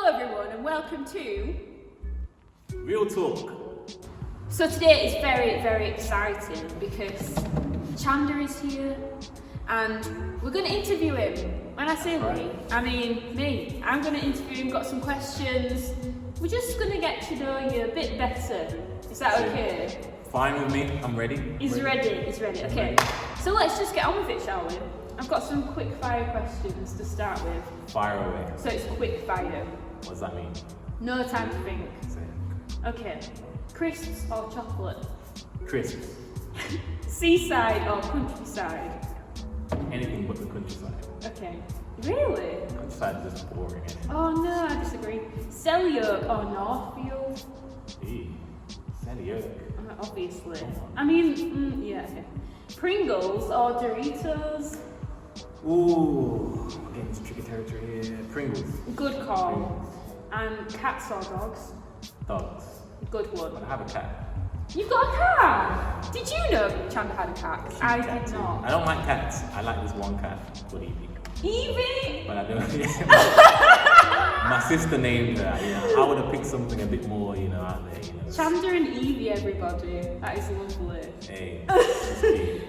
everyone, and welcome to Real Talk. So today is very, very exciting because Chanda is here and we're going to interview him. When I say we, I mean me. I'm going to interview him, got some questions. We're just going to get to know you a bit better. Is that okay? Fine with me, I'm ready. He's ready, okay. So let's just get on with it, shall we? I've got some quick fire questions to start with. Fire away. So it's quick fire. What does that mean? No time to think. Say Okay. Crisps or chocolate? Crisps. Seaside or countryside? Anything but the countryside. Okay. Really? Countryside is just boring. Oh no, I disagree. Selyoke or Northfield? Selyoke. Obviously. I mean, yeah. Okay. Pringles or Doritos? Ooh, getting into tricky territory here. Pringles. Good call. And cats or dogs? Dogs. Good one. I have a cat. You've got a cat? Did you know Chanda had a cat? I did not. I don't like cats. I like this one cat called Evie. Evie? But I don't. My sister named her. I would have picked something a bit more, out there. Chanda and Evie, everybody. That is lovely. Hey.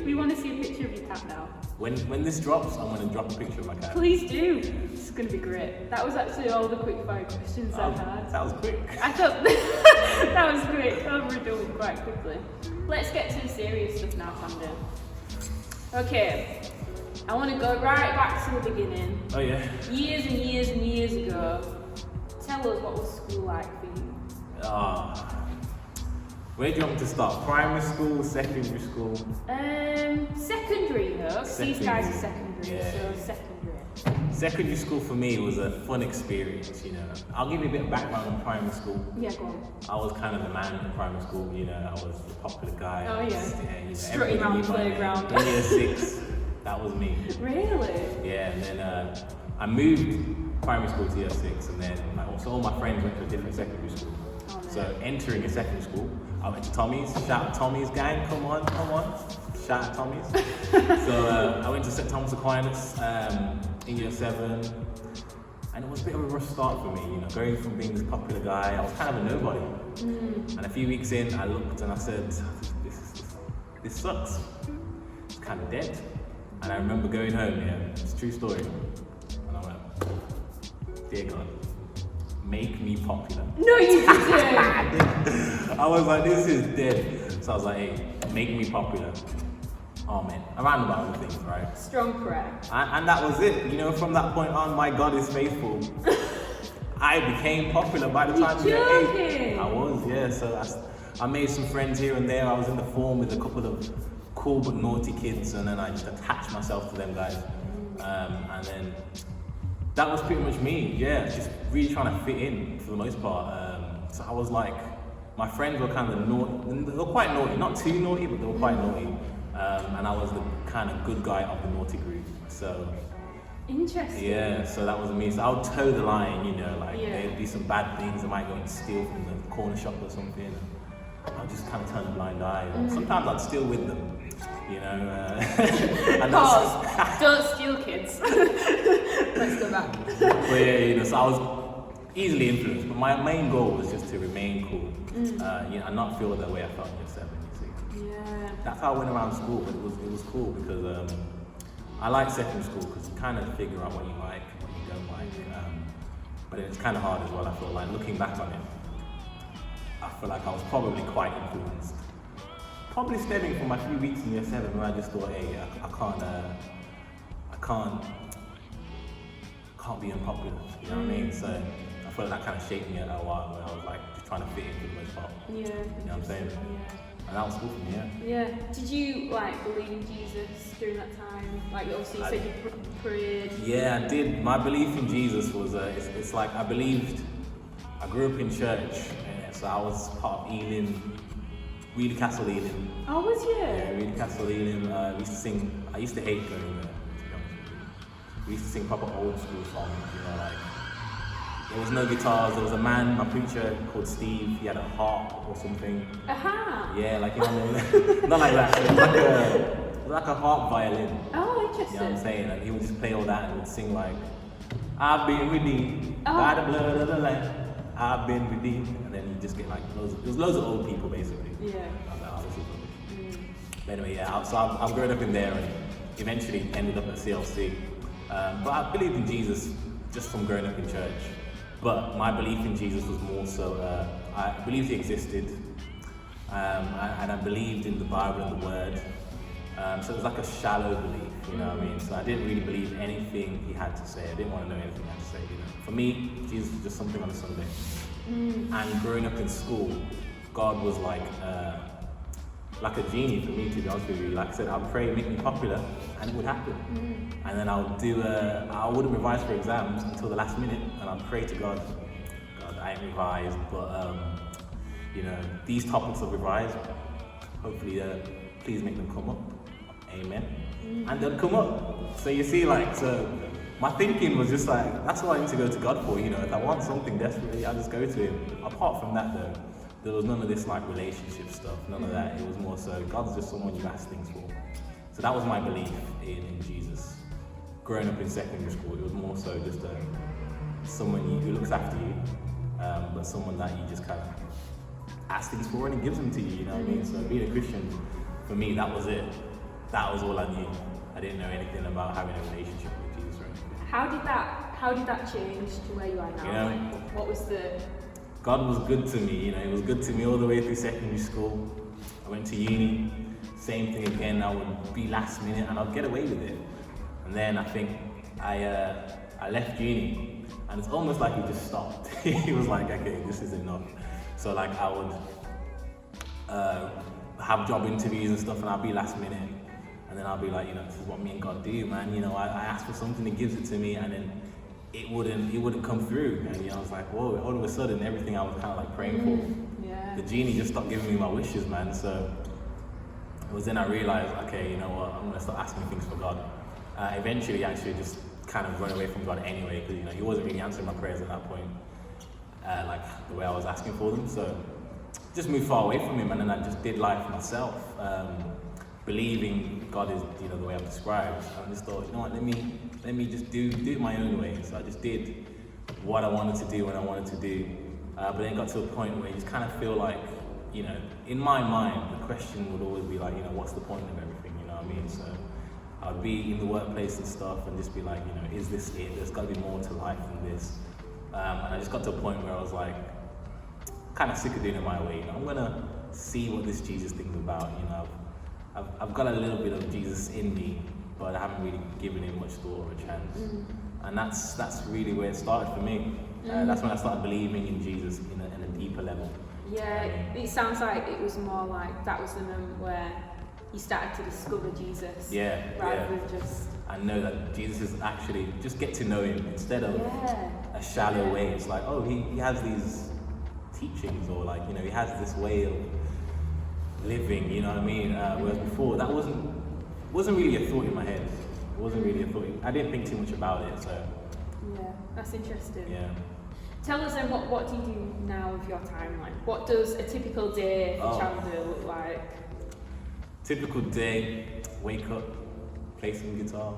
We want to see a picture of your cat now. When this drops, I'm going to drop a picture of my cat. Please do. It's going to be great. That was actually all the quick fire questions I had. That was quick. I thought that was quick. Overdone quite quickly. Let's get to the serious stuff now, Chanda. Okay. I want to go right back to the beginning. Oh yeah. Years and years and years ago. Tell us, what was school like for you? Where do you want me to start? Primary school, secondary school? Secondary though. These guys are secondary, yeah. so secondary. Secondary school for me was a fun experience, I'll give you a bit of background on primary school. Yeah, go on. I was kind of the man in primary school, I was the popular guy. Oh yeah. Strutting everybody around knew the my name. playground. In year 6, that was me. Really? Yeah, and then I moved primary school to year 6, and then all my friends went to a different secondary school. Oh, no. So entering a secondary school, I went to Tommy's. Shout out Tommy's gang, come on. Shout out Tommy's. So I went to St Thomas Aquinas in year 7, and it was a bit of a rough start for me. Going from being this popular guy, I was kind of a nobody. And a few weeks in, I looked and I said, this sucks. It's kind of dead. And I remember going home. It's a true story. And I went, dear God, make me popular. No, you didn't. I was like, this is dead. So I was like, hey, make me popular. Oh man, around about the things, right? Strong prayer. And that was it. From that point on, my God is faithful. I became popular by the time we were 8. I was, yeah. So I made some friends here and there. I was in the form with a couple of cool but naughty kids, and then I just attached myself to them guys. And then that was pretty much me, just really trying to fit in for the most part. So I was like, my friends were kind of naughty, they were quite naughty, not too naughty, but they were quite naughty. And I was the kind of good guy of the naughty group. So interesting. Yeah, so that was me. So I would toe the line, there'd be some bad things. I might go and steal from the corner shop or something. I'll just kind of turn a blind eye. Sometimes I'd steal with them. And Pause. Don't steal, kids. Let's go back. But yeah, so I was easily influenced. But my main goal was just to remain cool, and not feel the way I felt in year 7. Yeah. That's how I went around school. But it was cool because I like secondary school because you kind of figure out what you like and what you don't like. But it's kind of hard as well. I feel like looking back on it, I feel like I was probably quite influenced. Probably stemming from my few weeks in year 7 where I just thought, hey, I can't be unpopular, you know what I mean? So I feel like that kind of shaped me at a while where I was like just trying to fit in for the most part. Yeah. You know what I'm saying? Yeah. And that was cool for me, Yeah. Did you believe in Jesus during that time? Obviously you said you prayed. Yeah, I did. My belief in Jesus was, it's like I grew up in church, so I was part of Elim. Reedy Castle Elim. Oh, was you? Yeah, Reedy Castle Elim. We used to sing. I used to hate going there. We used to sing proper old school songs. There was no guitars. There was a man, my preacher called Steve. He had a harp or something. A harp? Yeah, not like that. It was like a harp violin. Oh, interesting. You know what I'm saying? And he would just play all that and would sing I've been redeemed Oh. by the blood of the Lamb. I've been redeemed. And then you just get like there's loads of old people basically. Yeah. I was like, oh, this is rubbish. But anyway, yeah, so I've grown up in there and eventually ended up at CLC. But I believed in Jesus just from growing up in church. But my belief in Jesus was more so, I believed he existed, and I believed in the Bible and the Word. So it was like a shallow belief, you know what I mean? So I didn't really believe anything he had to say. I didn't want to know anything he had to say, you know. For me, Jesus was just something on a Sunday. And growing up in school, God was like a genie for me, to be honest with you. Like I said, I'd pray, make me popular, and it would happen. And then I wouldn't revise for exams until the last minute, and I'd pray to God, I ain't revised, but you know, these topics I've revised, hopefully please make them come up. Amen. And they'll come up. So you see, like, so my thinking was just like, that's what I need to go to God for, you know. If I want something desperately, I'll just go to him. Apart from that though, there was none of this like relationship stuff, none of that. It was more so, God's just someone you ask things for. So that was my belief in Jesus. Growing up in secondary school, it was more so just someone who looks after you, but someone that you just kind of ask things for and he gives them to you, you know what I mean? So being a Christian, for me, that was it. That was all I knew. I didn't know anything about having a relationship with Jesus or anything. How did that change to where you are now? You know, like, what was the... God was good to me, you know, he was good to me all the way through secondary school. I went to uni, same thing again, I would be last minute and I'd get away with it. And then I think I left uni and it's almost like he just stopped. He was like, okay, this is enough. So like I would have job interviews and stuff and I'd be last minute. And then I'll be like, you know, this is what me and God do, man. You know, I ask for something, he gives it to me, and then it wouldn't come through. And you know, I was like, whoa, all of a sudden everything I was kind of like praying for, the genie just stopped giving me my wishes, man. So it was then I realized, okay, you know what, I'm gonna start asking things for God. Eventually actually just kind of run away from God anyway, because you know, he wasn't really answering my prayers at that point, like the way I was asking for them. So just moved far away from him, and then I just did life myself. Believing God is, you know, the way I'm described. I just thought, you know what, let me just do it my own way. So I just did what I wanted to do when I wanted to do. But then it got to a point where you just kind of feel like, you know, in my mind, the question would always be like, you know, what's the point of everything, you know what I mean? So I'd be in the workplace and stuff and just be like, you know, is this it? There's got to be more to life than this. And I just got to a point where I was like, kind of sick of doing it my way. You know, I'm gonna see what this Jesus thing's about, you know. I've got a little bit of Jesus in me, but I haven't really given him much thought or a chance. And that's really where it started for me. That's when I started believing in Jesus in a deeper level. Yeah, it sounds like it was more like that was the moment where you started to discover Jesus. Yeah, rather than just... I know that Jesus is actually, just get to know him instead of a shallow way. It's like, oh, he has these teachings, or like, you know, he has this way of living, you know what I mean? Whereas before, that wasn't really a thought in my head. It wasn't really a thought. I didn't think too much about it, so. Yeah, that's interesting. Yeah. Tell us then, what do you do now with your time? Like, what does a typical day for Chanda look like? Typical day, wake up, play some guitar.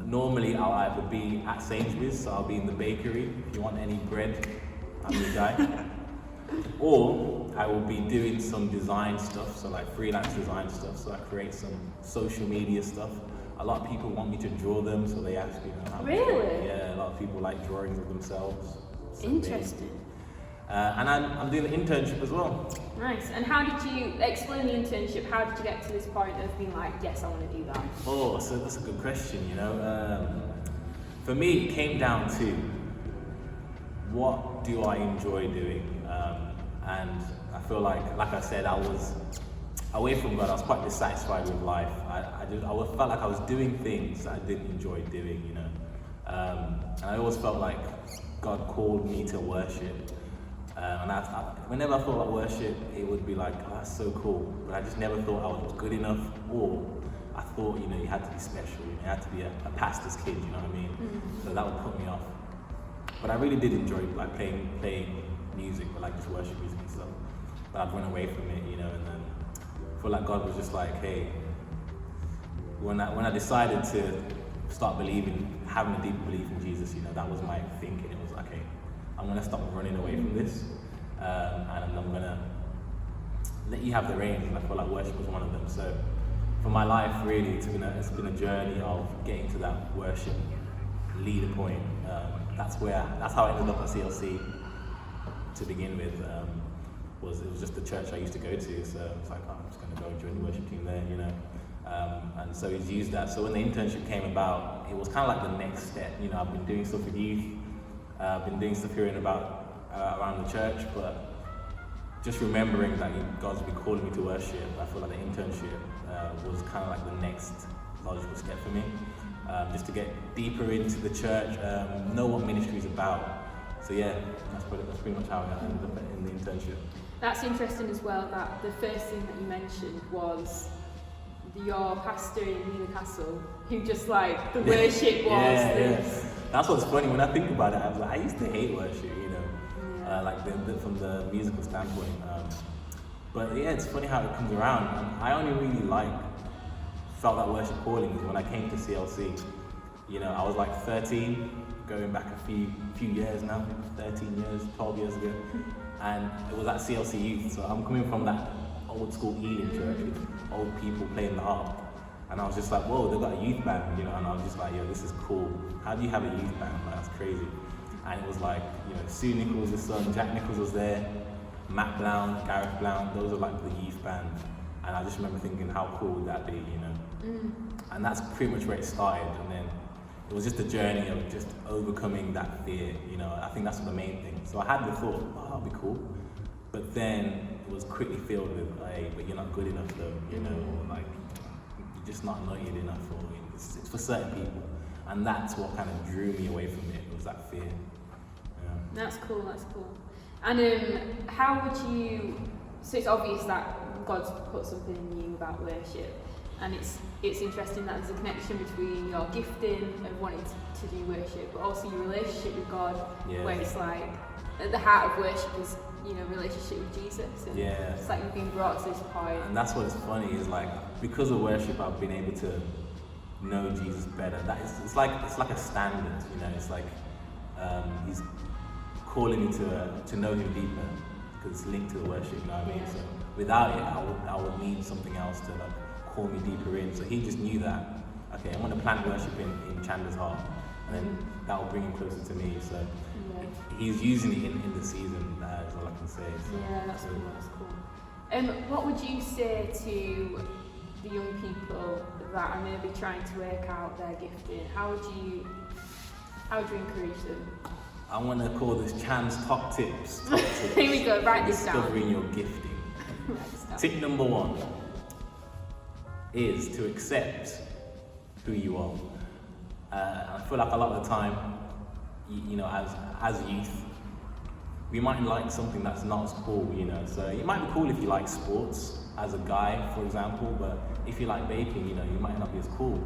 Normally I'll either be at Sainsbury's, so I'll be in the bakery. If you want any bread, I'm your guy. Or I will be doing some design stuff, so like freelance design stuff, so I create some social media stuff. A lot of people want me to draw them, so they ask, you know. Really? Yeah, a lot of people like drawings of themselves. So Interesting. and I'm doing an internship as well. Nice. And how did you explain the internship? How did you get to this point of being like, yes, I want to do that? Oh, so that's a good question, you know. For me, it came down to what do I enjoy doing? And I feel like I said, I was away from God. I was quite dissatisfied with life. I felt like I was doing things that I didn't enjoy doing, you know. And I always felt like God called me to worship. And whenever I thought about worship, it would be like, oh, that's so cool. But I just never thought I was good enough, or I thought, you know, you had to be special. You had to be a pastor's kid, you know what I mean? So that would put me off. But I really did enjoy like playing music, but like just worship music and stuff. But I'd run away from it, you know, and then I feel like God was just like, hey, when I decided to start having a deeper belief in Jesus, that was my thinking. It was okay, I'm gonna stop running away from this, and I'm gonna let you have the reins. And I feel like worship was one of them. So for my life, really, it's been a journey of getting to that worship leader point. That's how I ended up at CLC to begin with. It was just the church I used to go to, so it's like, I'm just going to go join the worship team there, and so he's used that. So when the internship came about, it was kind of like the next step. I've been doing stuff with youth, I've been doing stuff here and about around the church, but just remembering that God's been calling me to worship, I feel like the internship was kind of like the next logical step for me, just to get deeper into the church, know what ministry is about. So yeah, that's pretty much how I ended up in the internship. That's interesting as well, that the first thing that you mentioned was your pastor in Newcastle, who just like, the worship was this. That's what's funny, when I think about it, I used to hate worship, from the musical standpoint. But yeah, it's funny how it comes around. And I only really felt that worship calling when I came to CLC. I was like 13, going back a few years now, 13 years, 12 years ago. And it was at CLC Youth, so I'm coming from that old school Ealing church with old people playing the harp. And I was just like, whoa, they've got a youth band, and I was just like, yo, this is cool. How do you have a youth band? Like, that's crazy. And it was like, Sue Nichols' son, Jack Nichols was there, Matt Blount, Gareth Blount, those are like the youth band. And I just remember thinking, how cool would that be, And that's pretty much where it started. And then it was just a journey of just overcoming that fear, I think that's the main thing. So I had the thought, oh, that'll be cool. But then it was quickly filled with, hey, but you're not good enough though, or like, you're just not anointed enough, or it's for certain people. And that's what kind of drew me away from it, was that fear. That's cool. And how would you, so it's obvious that God's put something in you about worship, and it's interesting that there's a connection between your gifting of wanting to do worship, but also your relationship with God, where it's like, at the heart of worship is, relationship with Jesus. And it's like you've been brought to this point. And that's what's funny, is like, because of worship, I've been able to know Jesus better. It's like a standard, it's like, he's calling me to know him deeper, because it's linked to the worship, you know what I mean? So without it, I would need something else to like call me deeper in. So he just knew that, okay, I want to plant worship in Chanda's heart, and then that will bring him closer to me. So he's using it in the season, is all I can say. So, that's cool. What would you say to the young people that are maybe trying to work out their gifting? How would you encourage them? I want to call this Chan's top tips. Here we go, write this down. Discovering your gifting. Tip number 1 is to accept who you are. I feel like a lot of the time, as youth, we might like something that's not as cool, So it might be cool if you like sports, as a guy, for example, but if you like baking, you might not be as cool.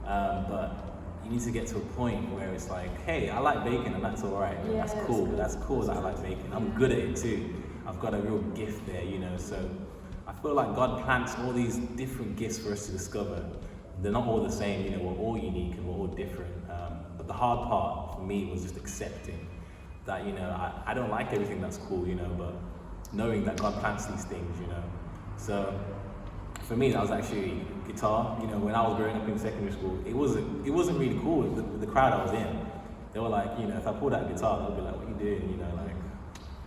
But you need to get to a point where it's like, hey, I like baking and that's all right. That's cool. That's cool that I like baking. I'm good at it too. I've got a real gift there, So I feel like God plants all these different gifts for us to discover. They're not all the same, we're all unique and we're all different. But the hard part for me was just accepting that, I don't like everything that's cool, but knowing that God plants these things, So for me, that was actually guitar. When I was growing up in secondary school, it wasn't really cool. The crowd I was in, they were like, if I pulled out a guitar, they'd be like, what are you doing? Like,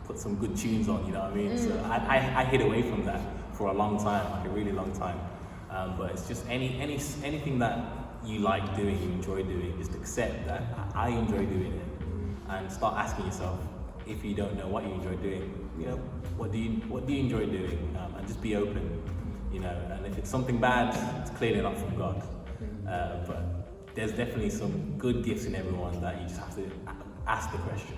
put some good tunes on, you know what I mean? So I hid away from that for a long time, like a really long time. But it's just anything that you like doing, you enjoy doing, just accept that I enjoy doing it, and start asking yourself, if you don't know what you enjoy doing, what do you enjoy doing, and just be open, and if it's something bad, it's clearly not from God. But there's definitely some good gifts in everyone that you just have to ask the question.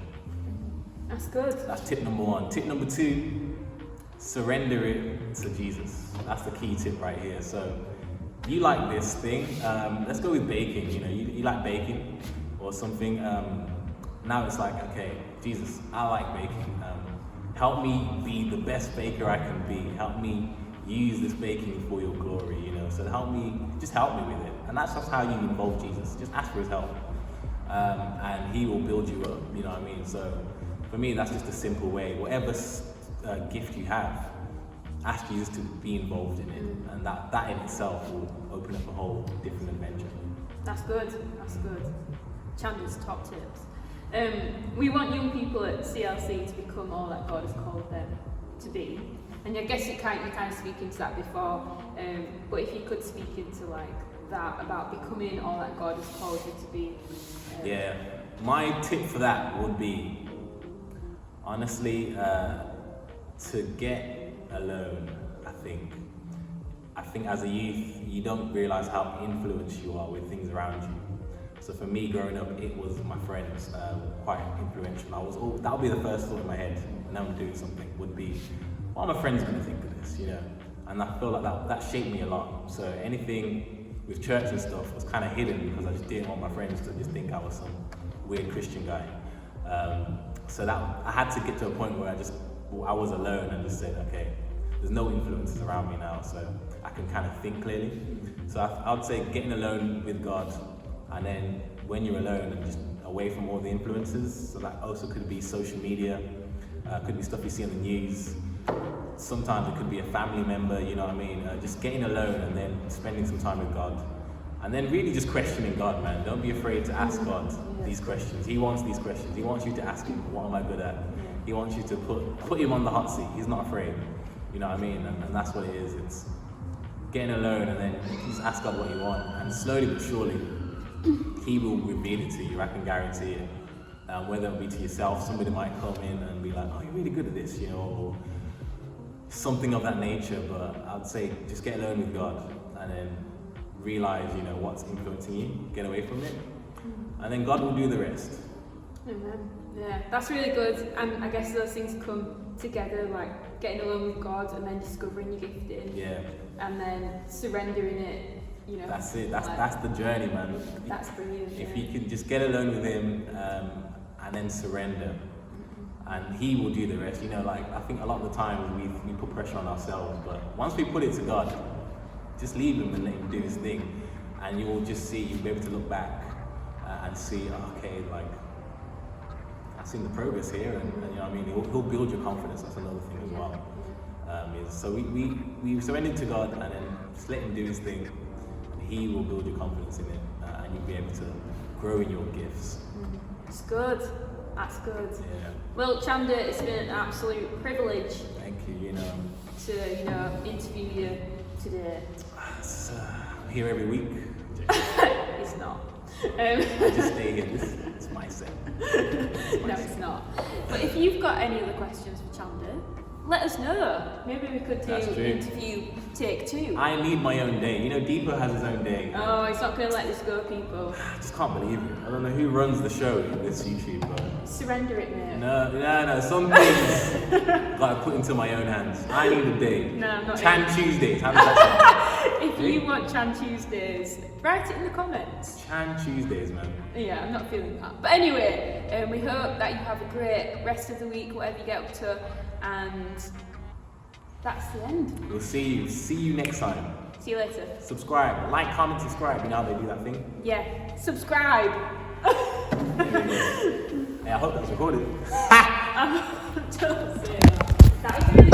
That's good. That's tip number 1. Tip number 2, surrender it to Jesus. That's the key tip right here. So you like this thing, let's go with baking. You like baking or something. Now it's like, okay, Jesus, I like baking. Help me be the best baker I can be. Help me, use this baking for your glory, you know. So help me with it. And that's just how you involve Jesus. Just ask for his help. And he will build you up, you know what I mean? So for me, that's just a simple way. Whatever gift you have, ask Jesus to be involved in it. And that in itself will open up a whole different adventure. That's good. Chanda's top tips. We want young people at CLC to become all that God has called them to be. And I guess you kind of speak into that before, but if you could speak into like that about becoming all that God has called you to be. Yeah, my tip for that would be, honestly, to get alone. I think as a youth, you don't realize how influenced you are with things around you. So for me, growing up, it was my friends, quite influential. That would be the first thought in my head when I'm doing something, would be, what are my friends going to think of this, you know? And I feel like that shaped me a lot. So anything with church and stuff was kind of hidden because I just didn't want my friends to just think I was some weird Christian guy. So that I had to get to a point where I was alone and just said, okay, there's no influences around me now, so I can kind of think clearly. So I would say getting alone with God, and then when you're alone and just away from all the influences, so that also could be social media, could be stuff you see on the news. Sometimes it could be a family member, you know what I mean? Just getting alone and then spending some time with God. And then really just questioning God, man. Don't be afraid to ask God these questions. He wants these questions. He wants you to ask him, what am I good at? He wants you to put him on the hot seat. He's not afraid. You know what I mean? And that's what it is. It's getting alone and then just ask God what you want. And slowly but surely, he will reveal it to you. I can guarantee it. Whether it be to yourself, somebody might come in and be like, oh, you're really good at this, you know, or something of that nature. But I'd say just get alone with God and then realize, you know, what's influencing you, get away from it, and then God will do the rest. Amen. Yeah, that's really good. And I guess those things come together, like getting alone with God and then discovering your gifting. Yeah. And then surrendering it, you know. That's it. That's the journey, man. That's brilliant. If you can just get alone with him and then surrender, and he will do the rest. You know, like I think a lot of the time we put pressure on ourselves, but once we put it to God, just leave him and let him do his thing, and you'll just see, you'll be able to look back and see, okay, like I've seen the progress here, and you know what I mean, he'll build your confidence. That's another thing as well. So we surrender to God and then just let him do his thing, and he will build your confidence in it, and you'll be able to grow in your gifts. It's good. That's good. Yeah. Well, Chanda, it's been an absolute privilege. Thank you. You know, to interview you today. I'm here every week. It's not. I just stay here. It's my set. No, it's not. But if you've got any other questions for Chanda, let us know. Maybe we could do interview take 2. I need my own day. You know, Deepo has his own day. Oh, he's not going to let this go, people. I just can't believe it. I don't know who runs the show in this YouTube, but... Surrender it, mate. No. Some things gotta put into my own hands. I need a day. No, I'm not. Chan Tuesdays. How does that sound? If you want Chan Tuesdays, write it in the comments. Chan Tuesdays, man. Yeah, I'm not feeling that. But anyway, we hope that you have a great rest of the week, whatever you get up to, and that's the end. We'll see you. See you next time. See you later. Subscribe. Like, comment, subscribe. You know how they do that thing? Yeah. Subscribe. Hey, I hope that's recorded. Don't say that. That was really